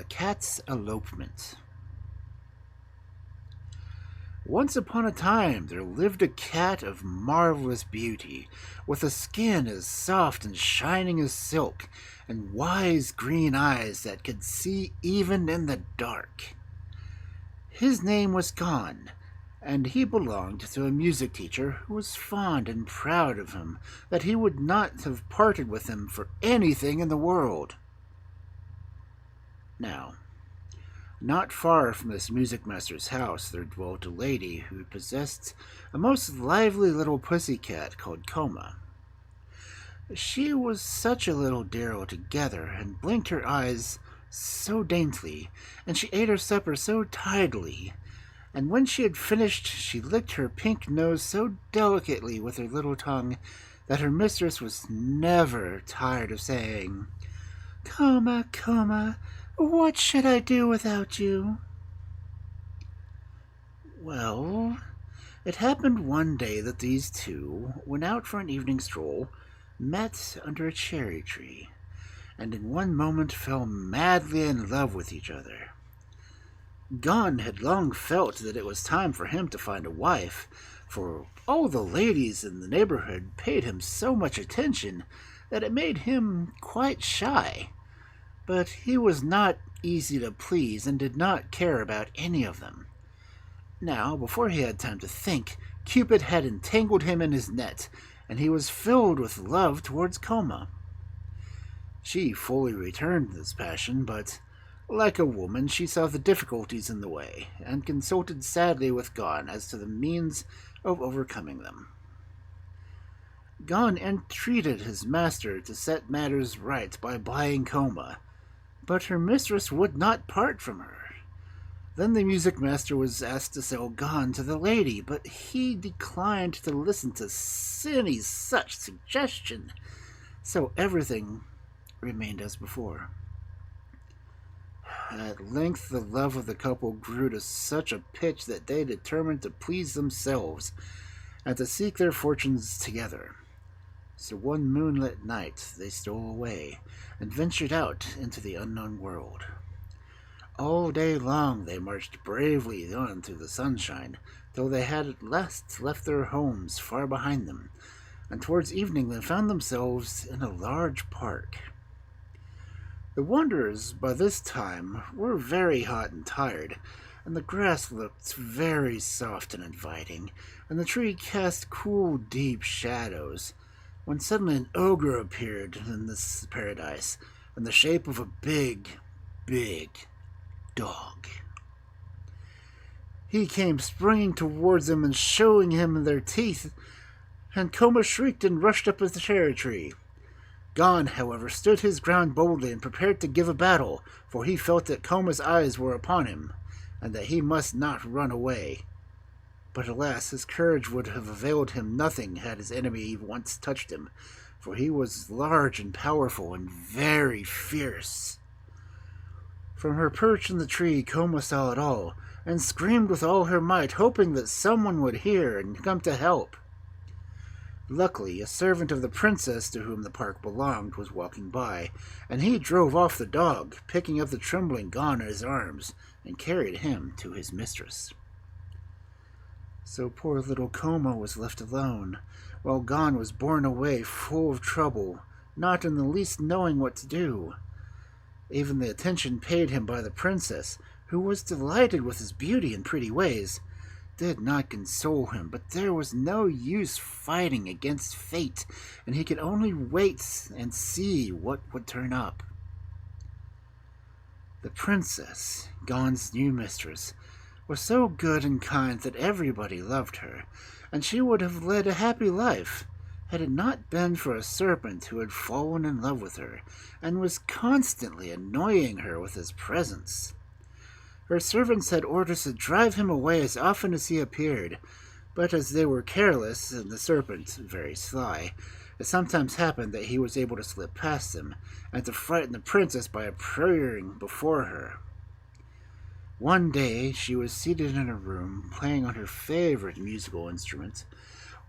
A Cat's Elopement. Once upon a time there lived a cat of marvelous beauty, with a skin as soft and shining as silk, and wise green eyes that could see even in the dark. His name was Gon, and he belonged to a music teacher who was fond and proud of him, that he would not have parted with him for anything in the world. Now, not far from this music master's house there dwelt a lady who possessed a most lively little pussy cat called Coma. She was such a little dear altogether, and blinked her eyes so daintily, and she ate her supper so tidily, and when she had finished she licked her pink nose so delicately with her little tongue that her mistress was never tired of saying, "Coma, Coma, what should I do without you?" Well, it happened one day that these two went out for an evening stroll, met under a cherry tree, and in one moment fell madly in love with each other. Gon had long felt that it was time for him to find a wife, for all the ladies in the neighborhood paid him so much attention that it made him quite shy. But he was not easy to please and did not care about any of them. Now, before he had time to think, Cupid had entangled him in his net, and he was filled with love towards Coma. She fully returned this passion, but, like a woman, she saw the difficulties in the way, and consulted sadly with Gon as to the means of overcoming them. Gon entreated his master to set matters right by buying Coma, but her mistress would not part from her. Then the music master was asked to sell Gon to the lady, but he declined to listen to any such suggestion, so everything remained as before. At length the love of the couple grew to such a pitch that they determined to please themselves and to seek their fortunes together. So one moonlit night they stole away and ventured out into the unknown world. All day long they marched bravely on through the sunshine, till they had at last left their homes far behind them, and towards evening they found themselves in a large park. The wanderers by this time were very hot and tired, and the grass looked very soft and inviting, and the tree cast cool, deep shadows, when suddenly an ogre appeared in this paradise, in the shape of a big, big dog. He came springing towards them and showing him their teeth, and Coma shrieked and rushed up the cherry tree. Gon, however, stood his ground boldly and prepared to give a battle, for he felt that Coma's eyes were upon him, and that he must not run away. But alas, his courage would have availed him nothing had his enemy once touched him, for he was large and powerful and very fierce. From her perch in the tree, Coma saw it all, and screamed with all her might, hoping that someone would hear and come to help. Luckily, a servant of the princess to whom the park belonged was walking by, and he drove off the dog, picking up the trembling Gon in his arms, and carried him to his mistress. So poor little Coma was left alone, while Gon was borne away full of trouble, not in the least knowing what to do. Even the attention paid him by the princess, who was delighted with his beauty and pretty ways, did not console him, but there was no use fighting against fate, and he could only wait and see what would turn up. The princess, Gon's new mistress, was so good and kind that everybody loved her, and she would have led a happy life had it not been for a serpent who had fallen in love with her, and was constantly annoying her with his presence. Her servants had orders to drive him away as often as he appeared, but as they were careless, and the serpent very sly, it sometimes happened that he was able to slip past them, and to frighten the princess by appearing before her. One day she was seated in her room, playing on her favorite musical instrument,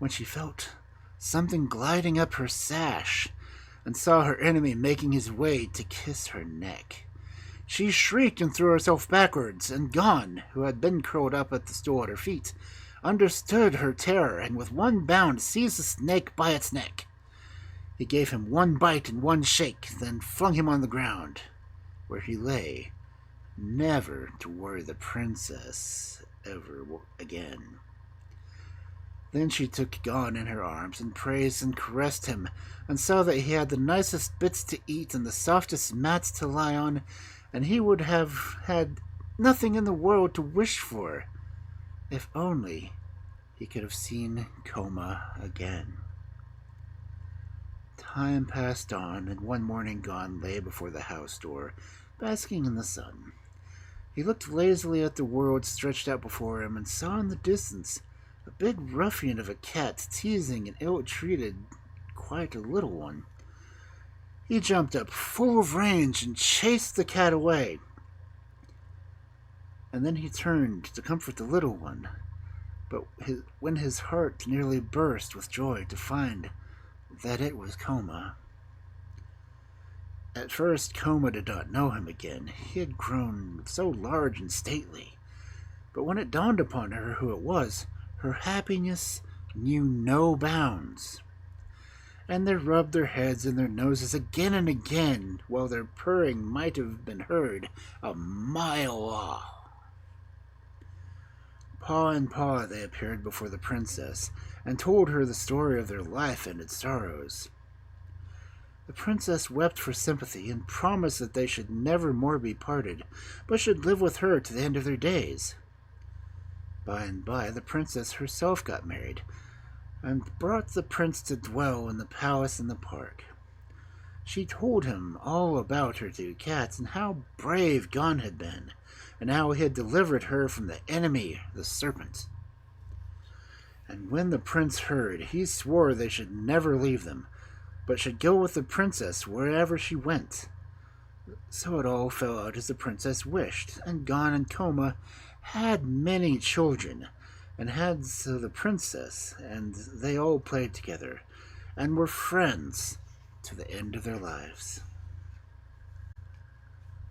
when she felt something gliding up her sash, and saw her enemy making his way to kiss her neck. She shrieked and threw herself backwards, and Gon, who had been curled up at the stool at her feet, understood her terror and with one bound seized the snake by its neck. He gave him one bite and one shake, then flung him on the ground, where he lay, never to worry the princess ever again. Then she took Gon in her arms and praised and caressed him, and saw that he had the nicest bits to eat and the softest mats to lie on, and he would have had nothing in the world to wish for, if only he could have seen Koma again. Time passed on, and one morning Gon lay before the house door, basking in the sun. He looked lazily at the world stretched out before him and saw in the distance a big ruffian of a cat teasing and ill-treated quite a little one. He jumped up full of rage and chased the cat away. And then he turned to comfort the little one, but when his heart nearly burst with joy to find that it was Koma. At first, Koma did not know him again. He had grown so large and stately. But when it dawned upon her who it was, her happiness knew no bounds. And they rubbed their heads and their noses again and again, while their purring might have been heard a mile off. Paw in paw they appeared before the princess, and told her the story of their life and its sorrows. The princess wept for sympathy and promised that they should never more be parted, but should live with her to the end of their days. By and by the princess herself got married, and brought the prince to dwell in the palace in the park. She told him all about her two cats, and how brave Gon had been, and how he had delivered her from the enemy, the serpent. And when the prince heard, he swore they should never leave them, but should go with the princess wherever she went. So it all fell out as the princess wished, and Gon and Koma had many children, and had so the princess, and they all played together, and were friends to the end of their lives.